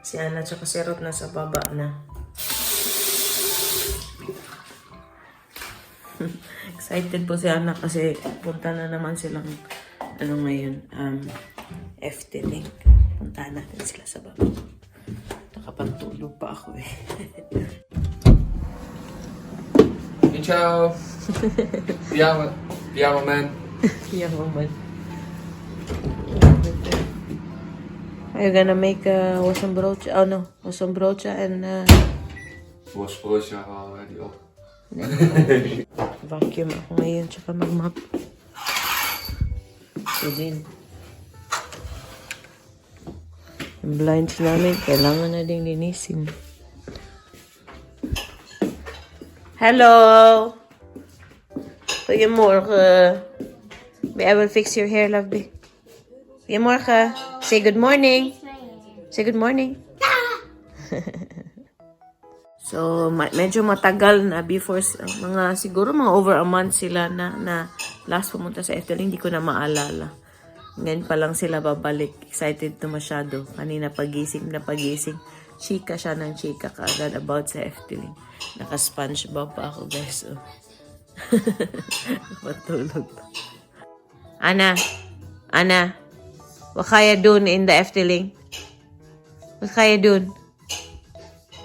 Si Ana tsaka si Rot nasa baba na. Excited po si Ana kasi punta na naman silang ngayon, FT-Link. Punta natin sila sa baba. Nakapagtulog pa ako eh. Hey, ciao. Piano man. Young woman. Are you gonna make wasam brocha? Oh no, wasam brocha and Was broodje already op. vacuum ako ngayon tsaka mag-mop. So din. Yung blinds namin, kailangan na ding linisin. Hello! Goedemorgen. I will fix your hair, lovely. Goedemorgen. Say good morning. Say good morning. So, medyo matagal na before, siguro mga over a month sila na last pumunta sa FTL. Hindi ko na maalala. Ngayon pa lang sila babalik. Excited to masyado. Kanina pagising na pagising. Chika siya ng chika kaagad about sa FTL. Naka-SpongeBob pa ako, guys. Oh. Matulog pa. Ana, what kaya dun in the FTL? What kaya dun?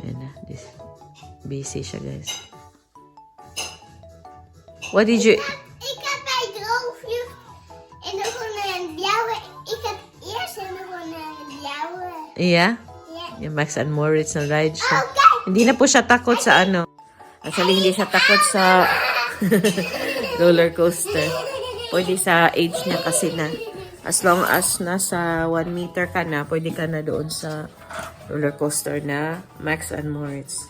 Ayan na, busy siya, guys. What did you... Ik heb bij Droogje in de groene en blauwe. Ik heb eerst in de groene en blauwe. Yeah? Ja. Yung Max and Moritz na ride siya. Okay. Hindi na po siya takot sa ano. Actually, hindi siya takot sa roller coaster. Pwede sa age niya kasi na. As long as nasa 1 meter ka na, pwede ka na doon sa roller coaster na Max and Moritz.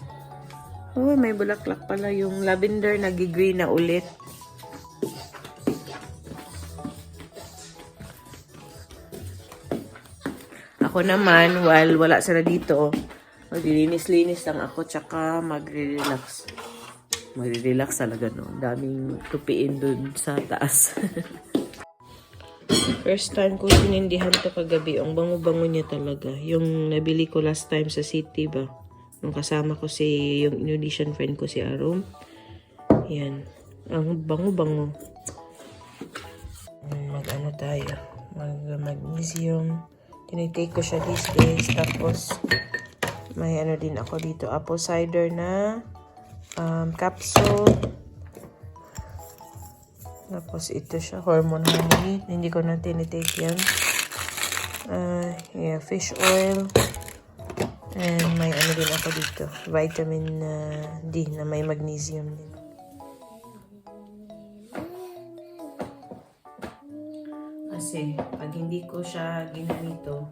Oh, may bulaklak pala yung lavender, nag-green na ulit. Ako naman, while wala sila dito, maglilinis-linis lang ako, tsaka magre-relax. Magre-relax talaga, no? Daming tupiin dun sa taas. First time ko sinindihan to kagabi. Ang bango-bango niya talaga. Yung nabili ko last time sa city ba? Nung kasama ko yung Indonesian friend ko si Arum. Yan. Ang bango-bango. Mag-ano tayo? Mag-magnesium. Tinitake ko siya these days. Tapos, may ano din ako dito. Apple cider na capsule. Tapos, ito siya. Hormone Harmony. Hindi ko na tinitake yan. Yeah, fish oil. And may ano din ako dito. Vitamin D na may magnesium din. Kasi, pag hindi ko siya ginamito,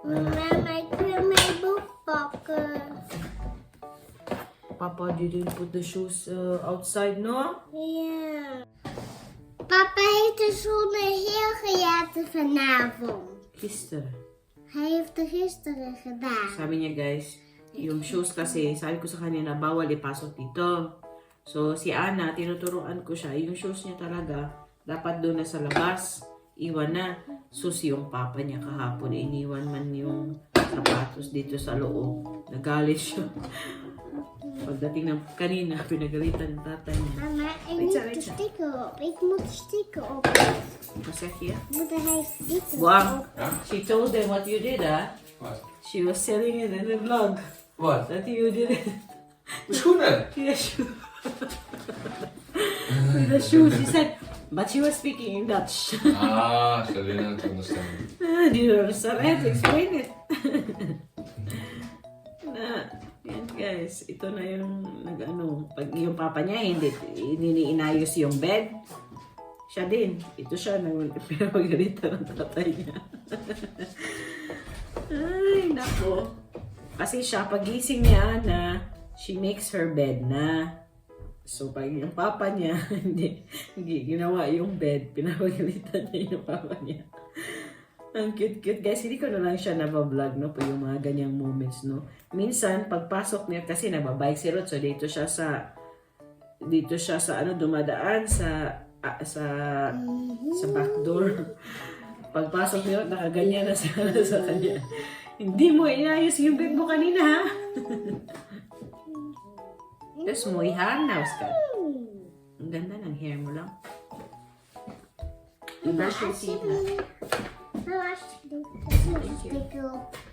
Mama, ik wil mijn boek pakken. Papa didn't put the shoes outside, no? Ja. Papa heeft de schoenen heel gelaten vanavond. Gisteren. Hij heeft er gisteren gedaan. Sabi niya, guys, yung shoes kasi, sabi ko sa kanya na bawal ipasok dito. So, si Ana, tinuturuan ko siya, yung shoes niya talaga, dapat doon na sa labas. Iwan na. Sus, yung papa niya kahapon, iniwan man yung sapatos dito sa loob. Nagalit siya. Pagdating ng kanina, pinagalitan ng tatay niya. Mama, ik Weet je, moet weet de je. sticker op. Ik moet de sticker op. Wat zeg je? Moeder heeft sticker Buang, op. she told them what you did, ah. Wat? She was selling it in the vlog. Wat? That you did it. De schoenen. Yeah, shoe. With the shoes, she said, but she was speaking in Dutch. Ah, ze didn't understand. Do you understand? I have to explain it. Na, yan guys, ito na yung pag yung papa niya hindi inayos yung bed. Siya din. Ito siya nang pinapagalitan ng tatay niya. Ay, nako. Kasi siya, pagising niya na, she makes her bed na. So, pag yung papa niya, hindi ginawa yung bed, pinapagalitan niya yung papa niya. Ang cute-cute. Guys, hindi ko na lang siya nabablog, no? Pa yung mga ganyang moments, no? Minsan, pagpasok niya, kasi nababike si Ruth, so dito siya sa, dumadaan sa back door. Pagpasok niya, nakaganyan na siya sa kanya. Hindi mo inayos yung bed mo kanina, ha? Tapos mo ihanaws ka. Ang ganda ng hair mo lang. I-brush your teeth na.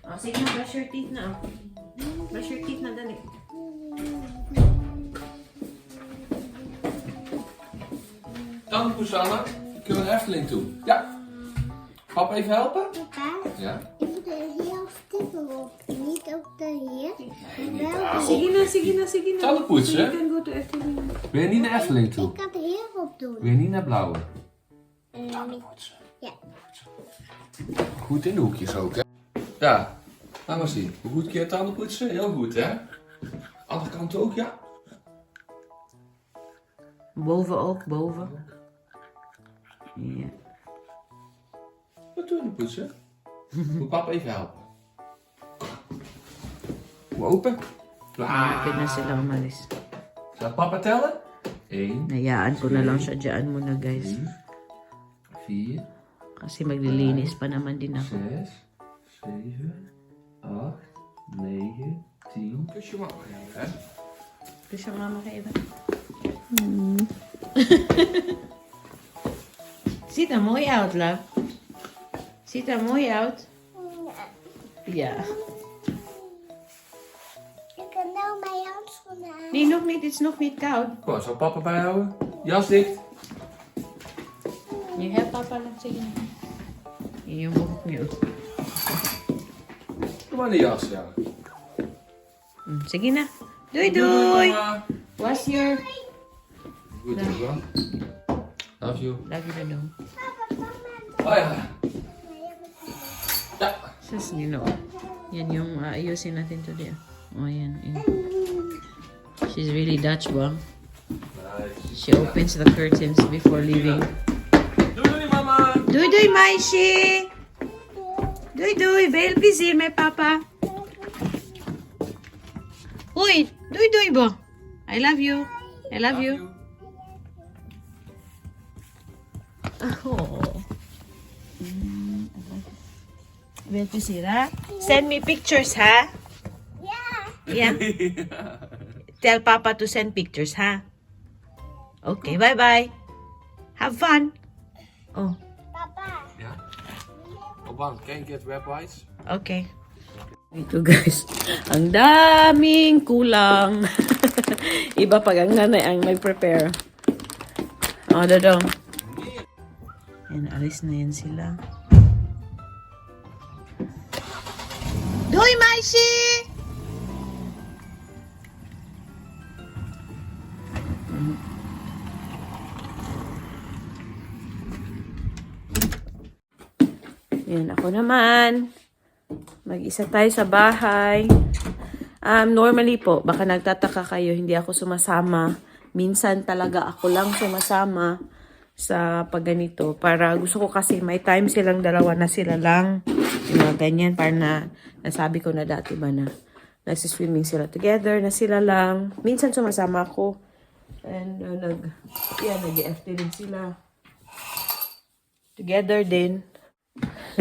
Oh, sige na, brush your teeth na. Oh. Brush your teeth na, dali. Tandenpoetsen, Anna. Kunnen we naar Efteling toe? Ja. Papa even helpen? Papa, Ja. ik moet er heel stippen op. Niet op de hier. Sige na. Tandenpoetsen? So you can go to Efteling. Wil je niet naar Efteling toe? Ik kan het hierop doen. Wil je niet naar Blauwe? Tandenpoetsen. Ja. Goed in de hoekjes ook, hè? Ja. Laat maar zien. Hoe goed kun je tanden poetsen? Heel goed, hè? Andere kant ook, ja? Boven ook, boven. Ja. Wat doe je aan poetsen? Moet papa even helpen? Hoe open? Malapit na sila umalis. Zal papa tellen? 1, Nayaan ko na lang siya dyan muna, guys. 4, Kasi maglilinis pa naman din ako. 6, 7, 8, 9, 10. Kusje mama geven, hè? Kus je mama geven? Ziet er mooi uit, love. Ziet er mooi uit. Ja. Ik kan nou mijn handschoenen aan. Nee, nog niet. Het is nog niet koud. Kom, zal papa bijhouden? Jas dicht. Je hebt papa lang sige. Yung buhok niyo. Doe maar de jas, ja. Sige na. Doei doei. mama. What's your... Goed, hoor. Love you. Love you na daw. Oh ja. Ja. Sus, Nino. Yan yung ayusin natin today. Oh, yan. She's really Dutch, ba? Nice. She opens the curtains before leaving. Doei doei mama. Doei doei, meisje. Doei doei. Veel plezier met papa. Hoi. Doei doei, ba? I love you. I love you. Oh. Veel plezier, ha? Send me pictures, ha? Ja. Yeah. Tell Papa to send pictures, ha? Okay, bye-bye. Have fun. Oh, Papa. Ja. Oban, can you get web whites? okay. Ito guys, ang daming kulang. Iba pag ang nanay ang nag-prepare. Oh, dadong. Yan, alis na yan sila. Doy, Maishi! Yan, ako naman. Mag-isa tayo sa bahay. Normally po, baka nagtataka kayo, hindi ako sumasama. Minsan talaga ako lang sumasama sa pagganito. Para gusto ko kasi may time silang dalawa na sila lang. Yung mga ganyan, para nasabi ko na dati ba na nagsiswimming sila together, na sila lang. Minsan sumasama ako. And nag-FT din sila. Together din.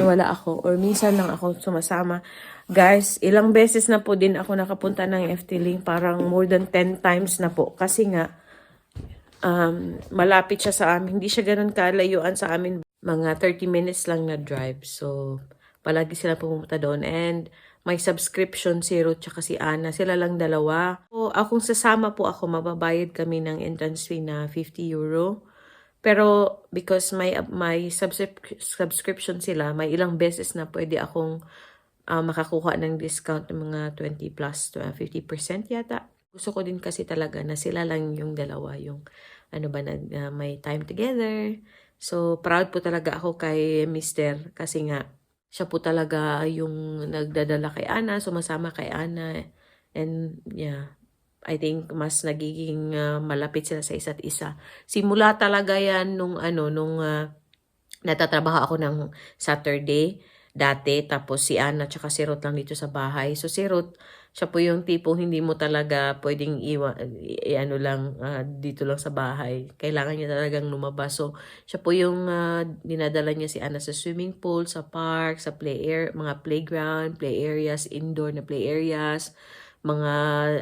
Wala ako. Or minsan lang ako sumasama. Guys, ilang beses na po din ako nakapunta ng Efteling. Parang more than 10 times na po. Kasi nga, malapit siya sa amin. Hindi siya ganun kalayuan sa amin. Mga 30 minutes lang na drive. So, palagi sila pumunta doon. And may subscription si Ruth tsaka si Anna. Sila lang dalawa. So, akong sasama po ako, mababayad kami ng entrance fee na 50 euro. Pero because may subscription sila, may ilang beses na pwede akong makakuha ng discount ng mga 20 plus to 50% yata. Gusto ko din kasi talaga na sila lang yung dalawa, yung may time together. So proud po talaga ako kay Mr. kasi nga siya po talaga yung nagdadala kay Anna, sumasama kay Anna. And yeah, I think mas nagiging malapit sila sa isa't isa. Simula talaga yan nung natatrabaho ako ng Saturday. dati. Tapos si Ana tsaka si Ruth lang dito sa bahay. So si Ruth, siya po yung tipong hindi mo talaga pwedeng ano lang, dito lang sa bahay. Kailangan niya talagang lumabas. So siya po yung dinadala niya si Ana sa swimming pool, sa park, sa mga playground, play areas, indoor na play areas, mga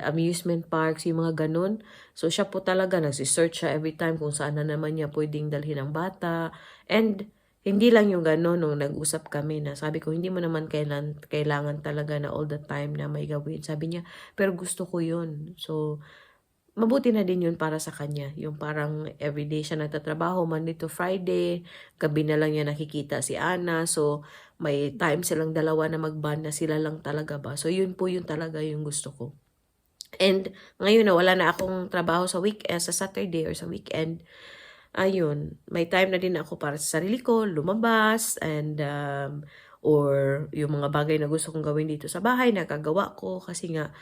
amusement parks, yung mga ganun. So siya po talaga, nagsisearch siya every time kung saan na naman niya pwedeng dalhin ang bata. And hindi lang yung gano'n nung nag-usap kami na sabi ko, hindi mo naman kailangan talaga na all the time na may gawin. Sabi niya, pero gusto ko yun. So, mabuti na din yun para sa kanya. Yung parang everyday siya nagtatrabaho, Monday to Friday, gabi na lang niya nakikita si Ana. So, may time silang dalawa na mag-bond na sila lang talaga ba. So, yun po yun talaga yung gusto ko. And ngayon na wala na akong trabaho sa sa Saturday or sa weekend, ayun, may time na din ako para sa sarili ko, lumabas, and or yung mga bagay na gusto kong gawin dito sa bahay, nakagawa ko kasi nga,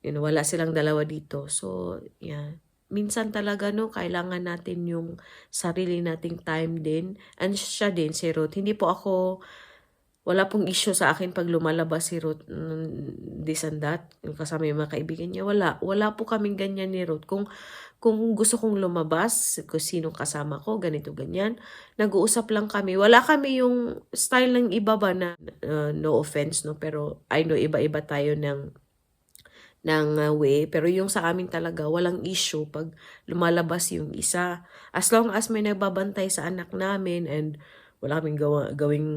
wala silang dalawa dito. So, yeah. Minsan talaga, no, kailangan natin yung sarili nating time din. And siya din, si Ruth, hindi po ako, wala pong issue sa akin pag lumalabas si Ruth, this and that, kasama yung mga kaibigan niya. Wala po kaming ganyan ni Ruth. Kung gusto kong lumabas, kung sinong kasama ko, ganito, ganyan, nag-uusap lang kami. Wala kami yung style ng iba ba na, no offense, no, pero I know iba-iba tayo ng way. Pero yung sa amin talaga, walang issue pag lumalabas yung isa. As long as may nagbabantay sa anak namin and wala kaming gawing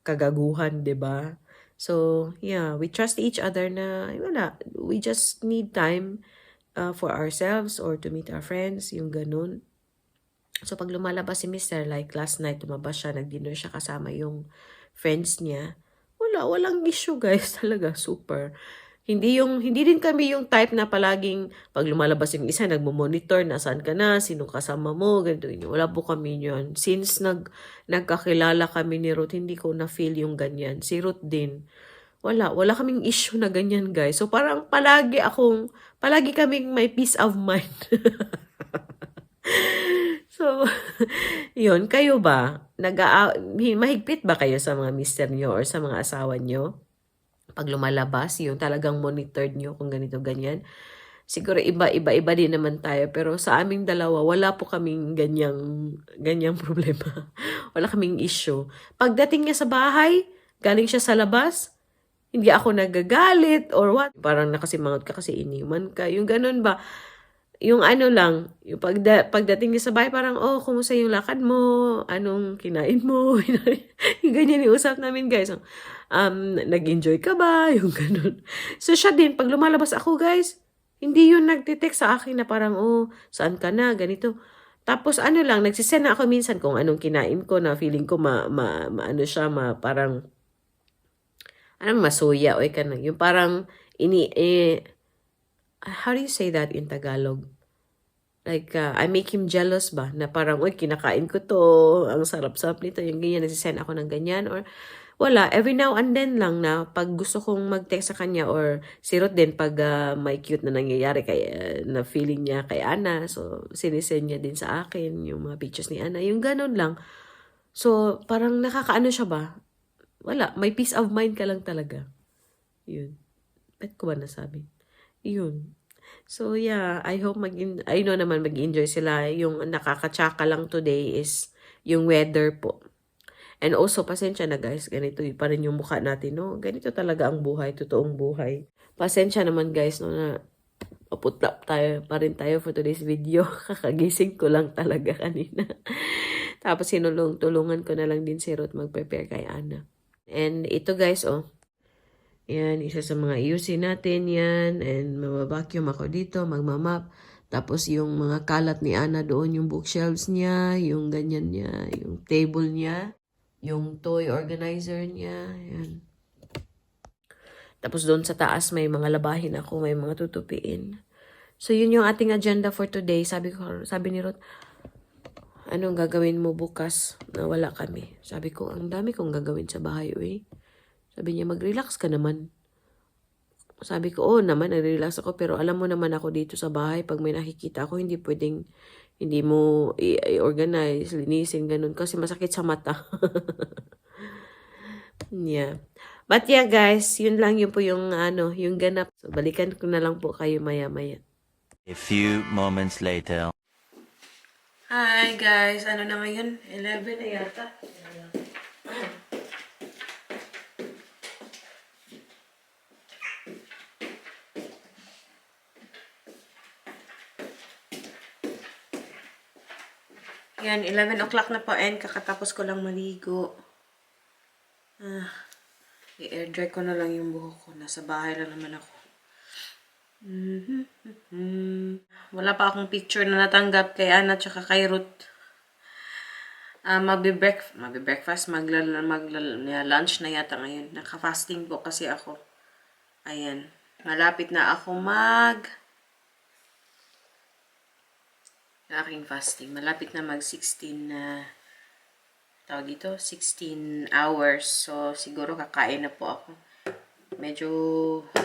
kagaguhan, 'di ba? So, yeah, we trust each other na, wala, we just need time for ourselves or to meet our friends, yung ganun. So, pag lumalabas si Mr., like last night, lumabas siya, nag-dinner siya kasama yung friends niya, walang issue guys, talaga, super. Hindi din kami yung type na palaging pag lumalabas yung isa, nagmo-monitor na saan ka na, sino kasama mo, ganito. Wala po kami yun. Since nagkakilala kami ni Ruth, hindi ko na-feel yung ganyan. Si Ruth din. Wala kaming issue na ganyan, guys. So parang palagi kaming may peace of mind. So, yun. Kayo ba? Mahigpit ba kayo sa mga mister nyo or sa mga asawa nyo? Pag lumalabas, yung talagang monitored nyo kung ganito, ganyan. Siguro iba din naman tayo. Pero sa aming dalawa, wala po kaming ganyang problema. Wala kaming issue. Pagdating niya sa bahay, galing siya sa labas, hindi ako nagagalit or what. Parang nakasimangot ka kasi iniwan ka. Yung ganun ba? Yung ano lang, yung pagdating niya sa bahay, parang, oh, kumusta yung lakad mo? Anong kinain mo? Yung ganyan yung usap namin, guys. Nag-enjoy ka ba? Yung ganun. So, siya din, pag lumalabas ako, guys, hindi yun nagtitext sa akin na parang, oh, saan ka na? Ganito. Tapos, lang, nagsisend na ako minsan kung anong kinain ko na feeling ko parang, masuya o ikan. Yung parang, how do you say that in Tagalog? Like, I make him jealous ba? Na parang, uy, kinakain ko to. Ang sarap-sarap nito. Yung ganyan, nagsisend ako ng ganyan. Or, wala. Every now and then lang na pag gusto kong mag-text sa kanya or si Ruth din pag may cute na nangyayari na feeling niya kay Ana. So, sinisend niya din sa akin yung mga pictures ni Ana. Yung ganun lang. So, parang nakakaano siya ba? Wala. May peace of mind ka lang talaga. Yun. Ba't ko ba nasabi? Yun. So, yeah, I hope I know naman mag-enjoy sila. Yung nakakatsaka lang today is yung weather po. And also, pasensya na guys, ganito pa rin yung mukha natin, no? Ganito talaga ang buhay, totoong buhay. Pasensya naman guys, no, na paputlap pa rin tayo for today's video. Kakagising ko lang talaga kanina. Tapos tulungan ko na lang din si Ruth mag-prepare kay Ana. And ito guys, oh. Yan, isa sa mga ayusin natin yan. And mababacuum ako dito, magmamap. Tapos yung mga kalat ni Ana doon, yung bookshelves niya, yung ganyan niya, yung table niya, yung toy organizer niya. Yan. Tapos doon sa taas, may mga labahin ako, may mga tutupiin. So yun yung ating agenda for today. Sabi ni Ruth, anong gagawin mo bukas na wala kami? Sabi ko, ang dami kong gagawin sa bahay, uy. Sabi niya, mag-relax ka naman. Sabi ko, oh naman, nag-relax ako. Pero alam mo naman ako dito sa bahay, pag may nakikita ako, hindi mo i-organize, linisin, ganun. Kasi masakit sa mata. Yeah. But yeah, guys, yun lang yun po yung yung ganap. So, balikan ko na lang po kayo maya-maya. A few moments later. Hi, guys. Ano na ngayon? 11 na yata. Yan, 11 o'clock na po and kakatapos ko lang maligo. I-air dry ko na lang yung buhok ko. Nasa bahay lang naman ako. Wala pa akong picture na natanggap kay Anna tsaka kay Ruth. Magbe-breakfast, lunch na yata ngayon. Naka-fasting po kasi ako. Ayan. Malapit na ako aking fasting. Malapit na mag 16 16 hours. So, siguro kakain na po ako. Medyo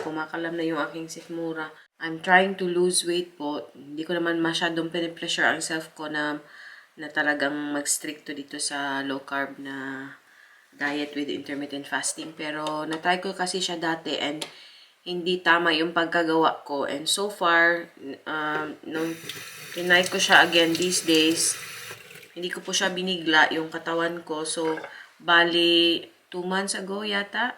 kumakalam na yung aking sikmura. I'm trying to lose weight po. Hindi ko naman masyadong pinipressure ang self ko na talagang mag-stricto dito sa low carb na diet with intermittent fasting. Pero natry ko kasi siya dati and hindi tama yung pagkagawa ko. And so far, nung tinry ko siya again these days, hindi ko po siya binigla yung katawan ko. So, bali 2 months ago yata.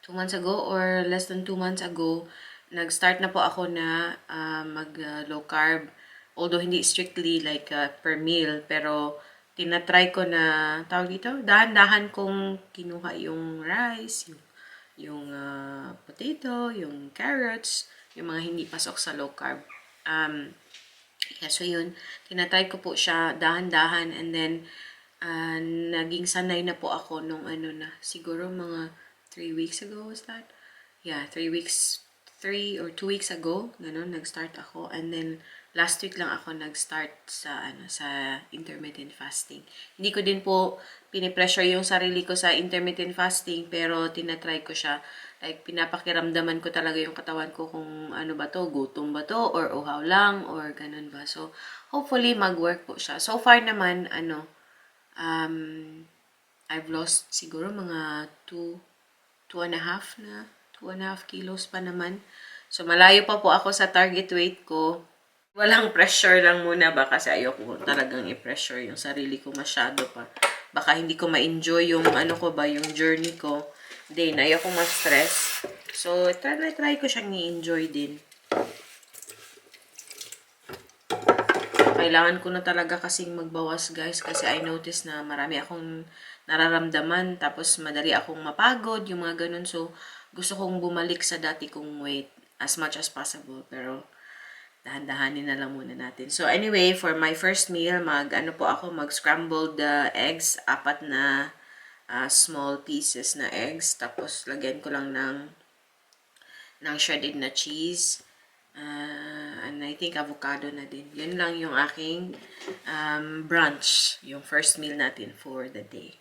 2 months ago or less than 2 months ago, nag-start na po ako na mag-low carb. Although hindi strictly like per meal, pero tinatry ko na, dahan-dahan kong kinuha yung rice, yung potato, yung carrots, yung mga hindi pasok sa low carb. Yeah, so yun, tinatry ko po siya dahan-dahan and then naging sanay na po ako nung siguro mga 3 weeks ago was that? Yeah, 3 or 2 weeks ago, nag-start ako. And then, last week lang ako nag-start sa intermittent fasting. Hindi ko din po pinipressure yung sarili ko sa intermittent fasting, pero tinatry ko siya. Like, pinapakiramdaman ko talaga yung katawan ko kung ano ba to, gutom ba to, or uhaw lang, or ganun ba. So, hopefully, mag-work po siya. So far naman, I've lost siguro mga 2.5 kilos pa naman. So, malayo pa po ako sa target weight ko. Walang pressure lang muna ba kasi ayoko talagang i-pressure yung sarili ko masyado pa. Baka hindi ko ma-enjoy yung yung journey ko. Then, ayoko ma-stress. So, try ko siyang i-enjoy din. Kailangan ko na talaga kasing magbawas, guys, kasi I notice na marami akong nararamdaman, tapos madali akong mapagod, yung mga ganun. So, gusto kong bumalik sa dati kong weight as much as possible, pero dahan-dahanin na lang muna natin. So, anyway, for my first meal, mag-scrambled eggs, 4 na small pieces na eggs, tapos lagyan ko lang ng shredded na cheese, and I think avocado na din. Yun lang yung aking brunch, yung first meal natin for the day.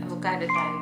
Avocado tayo.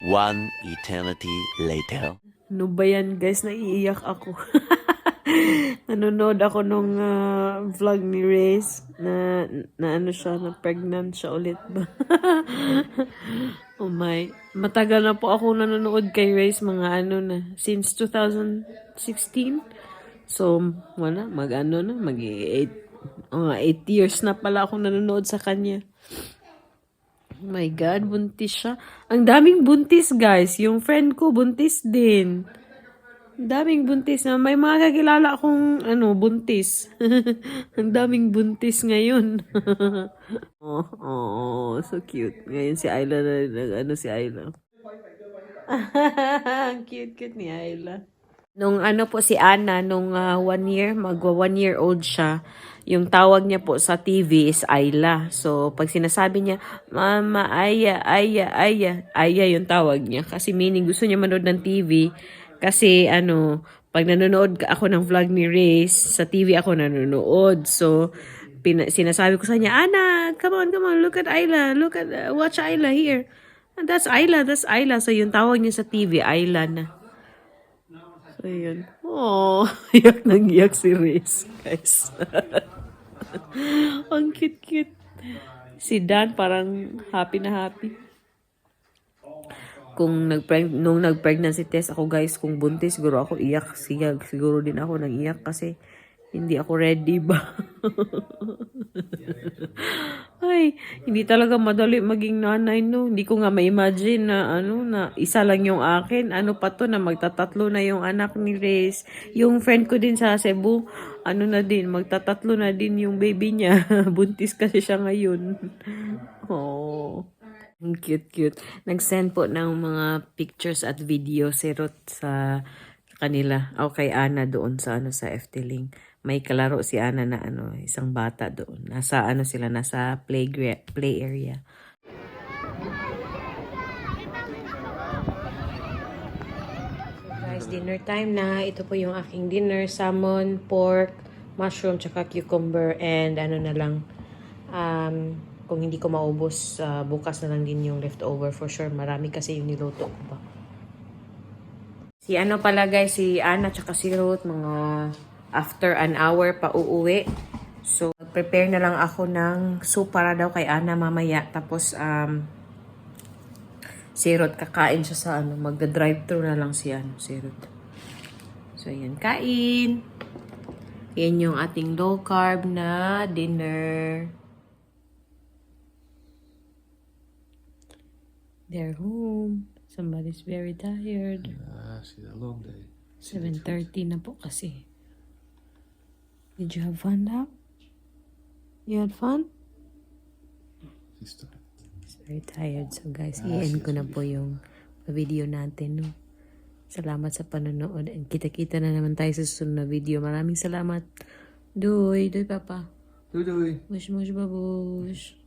One eternity later. Ano ba yan guys? Naiiyak ako. Nanonood ako nung vlog ni Reyes na ano siya, na pregnant siya ulit ba? Oh my. Matagal na po ako nanonood kay Reyes, mga ano na, since 2016. So, wala, mag 8 years na pala ako nanonood sa kanya. Oh my God, buntis siya. Ang daming buntis, guys. Yung friend ko, buntis din. Ang daming buntis na. May mga kakilala akong, buntis. Ang daming buntis ngayon. oh, so cute. Ngayon si Ayla na, si Ayla. Ang cute ni Ayla. Nung po si Ana, nung 1 year, magwa 1 year old siya, yung tawag niya po sa TV is Ayla. So, pag sinasabi niya, Mama, Aya, yung tawag niya. Kasi meaning, gusto niya manood ng TV. Kasi, pag nanonood ako ng vlog ni Reyes, sa TV ako nanonood. So, sinasabi ko sa niya, Ana, come on, look at Ayla. Watch Ayla here. And that's Ayla. So, yung tawag niya sa TV, Ayla na. So, yun. Oh, iyak si Reyes, guys. Ang cute. Si Dan parang happy na happy. Nung nag-pregnancy test ako, guys, kung buntis, siguro ako iyak. Siguro din ako nag-iyak kasi hindi ako ready ba. Ay, hindi talaga madali maging nanay, no. Hindi ko nga ma-imagine na na isa lang yung akin. Ano pa to na magtatatlo na yung anak ni Reyes. Yung friend ko din sa Cebu, na din, magtatatlo na din yung baby niya. Buntis kasi siya ngayon. Oh. Ang cute. Nag-send po ng mga pictures at video si Ruth sa kanila. O kay Ana doon sa sa FT Link. May kalaro si Ana na isang bata doon. Nasa nasa play area. Guys, dinner time na. Ito po yung aking dinner. Salmon, pork, mushroom, tsaka cucumber, and na lang. Kung hindi ko maubos, bukas na lang din yung leftover for sure. Marami kasi yung niluto ko ba. Si pala guys, si Ana tsaka si Ruth, mga after an hour pa uuwi. So, prepare na lang ako ng soup para daw kay Ana mamaya. Tapos, si Ruth, kakain siya sa magda-drive-thru na lang si Ruth. So, yan, kain. Yan yung ating low-carb na dinner. They're home. Somebody's very tired. It's a long day. 7:30 na po kasi. Did you have fun now? You had fun? He's very tired. So guys, i-end ko na po yung video natin. No? Salamat sa panonood. And kita-kita na naman tayo sa susunod na video. Maraming salamat. Doy papa. Doei. Mush babush.